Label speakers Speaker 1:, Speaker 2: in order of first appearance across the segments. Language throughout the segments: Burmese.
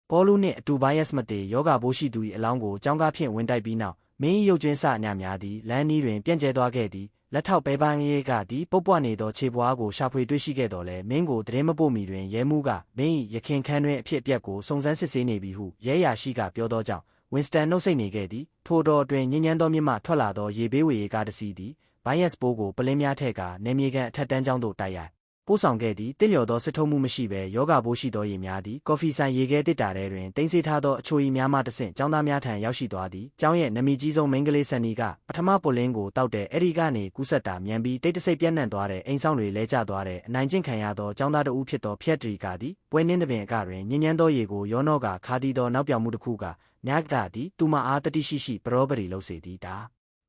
Speaker 1: ပေါ်လူနှင့်အတူ bias မတေယောဂဘိုးရှိသူ၏အလောင်းကိုကျောင်းကားဖြင့်ဝင်တိုက်ပြီးနောက်မင်း၏ရုပ်ကျွင်းစအများများသည်လမ်းနီးတွင်ပြန့်ကျဲသွားခဲ့သည်လက်ထောက်ပဲပန်းရေးကသည်ပုတ်ပွနေသောခြေပွားကိုရှာဖွေတွေ့ရှိခဲ့တော်လဲမင်းကိုသတင်းမပို့မီတွင်ရဲမှုကမင်း၏ရခင်ခန်းတွင်အဖြစ်အပျက်ကိုစုံစမ်းစစ်ဆေးနေပြီဟုရဲရာရှိကပြောသောကြောင့်ဝင်းစတန်နှုတ်ဆက်နေခဲ့သည်ထိုတော်အတွင်းညဉ့်ညမ်းသောမြင့်မှထွက်လာသောရေဘေးဝေရေကားတစ်စီးသည် bias ပိုးကိုပလင်းများထက်ကနေမြေကန်အထက်တန်းကျောင်းသို့တိုက်ရိုက်ပို့ဆောင်ခဲ့သည်တင့်လျော်သောစစ်ထုံးမှုမရှိဘဲယောဂဘိုးရှိသောရေများသည်ကော်ဖီဆိုင်ရေခဲတစ်တာထဲတွင်တင်းစေးထားသောအချိုရည်များမှတဆင့်ကျောင်းသားများထံရောက်ရှိသွားသည်ကျောင်းရဲ့နမီကြီးဆုံးမိန်းကလေးဆန်နီကပထမပုလင်းကိုတောက်တဲ့အဲ့ဒီကနေကူးဆက်တာမြန်ပြီးတိတ်တဆိတ်ပြန့်နှံ့သွားတဲ့အိမ်ဆောင်တွေလဲကျသွားတဲ့အနိုင်ကျင့်ခံရသောကျောင်းသားတဦးဖြစ်သောဖျက်ထရီကသည်ပွဲနှင်းသပင်အကတွင်ညဉ့်ညမ်းသောရေကိုရောနော့ကခါတီသောနောက်ပြောင်မှုတစ်ခုကမြတ်ကသည်သူမအားတတိရှိပရောပရီလှုပ်စေသည်တာ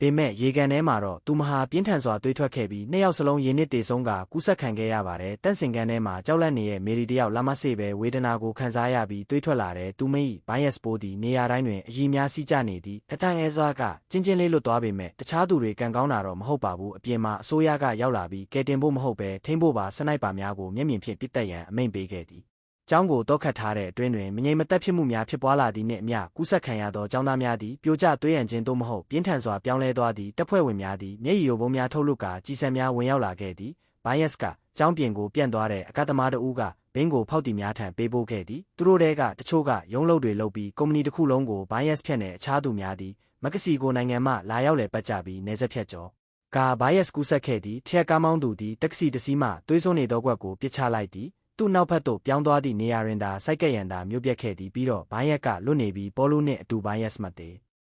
Speaker 1: ပေမဲ့ရေကန်ထဲမှာတော့သူမဟာပြင်းထန်စွာသွေးထွက်ခဲ့ပြီးနှစ်ယောက်စလုံးရေနစ်တေဆုံးကကူးဆက်ခံခဲ့ရပါတယ်တန့်စင်ကန်ထဲမှာကြောက်လန့်နေတဲ့မေရီတယောက်လာမဆေးပဲဝေဒနာကိုခံစားရပြီးသွေးထွက်လာတဲ့သူမ၏ဘိုင်းယက်စ်ပိုးသည်နေရာတိုင်းတွင်အကြီးများစီးကျနေသည်အတိုင်းအဲဇာကကျင်းချင်းလေးလွတ်သွားပေမဲ့တခြားသူတွေကန်ကောင်းတာတော့မဟုတ်ပါဘူးအပြင်မှာအစိုးရကရောက်လာပြီးကယ်တင်ဖို့မဟုတ်ပဲထိန်းဖို့ပါစနိုက်ပါများကိုမျက်မြင်ဖြင့်ပစ်တက်ရန်အမိန့်ပေးခဲ့သည်ကျောင်းကိုတောက်ခတ်ထားတဲ့အတွင်းတွင်မငြိမ်မသက်ဖြစ်မှုများဖြစ်ပွားလာသည်နှင့်အမျှကူးဆက်ခံရသောကျောင်းသားများသည်ပြိုကျသွေးရန်ခြင်းသို့မဟုတ်ပြင်းထန်စွာပြောင်းလဲသွားသည့်တပ်ဖွဲ့ဝင်များသည်မျက်ရည်ယိုဗုံးများထုတ်လွှတ်ကာကြီးစံများဝင်ရောက်လာခဲ့သည်ဘိုင်းယက်စ်ကကျောင်းပြင်ကိုပြန့်သွားတဲ့အကသမားတဦးကဘင်းကိုဖောက်တီများထံပေးပို့ခဲ့သည်သူတို့ထဲကတချို့ကရုံးလုပ်တွေလုပ်ပြီးကုမ္ပဏီတစ်ခုလုံးကိုဘိုင်းယက်စ်ဖြတ်နေအခြားသူများသည်မက္ကဆီကိုနိုင်ငံမှလာရောက်လည်ပတ်ကြပြီးနေဆက်ဖြတ်ကျော်ကာဘိုင်းယက်စ်ကူးဆက်ခဲ့သည်ထရက်ကားမောင်းသူသည်တက္ကစီတစ်စီးမှသွေးစွန်းနေသောကွက်ကိုပစ်ချလိုက်သည်သူ့နောက်ဘက်သို့ပြောင်းသွားသည့်နေရာတွင်သာစိုက်ကရန်သာမြို့ပြက်ခဲ့သည်ပြီးတော့ဘိုင်းယက်ကလွတ်နေပြီးပေါ်လူနှင့်အတူဘိုင်းယက်စ်မှတ်သည်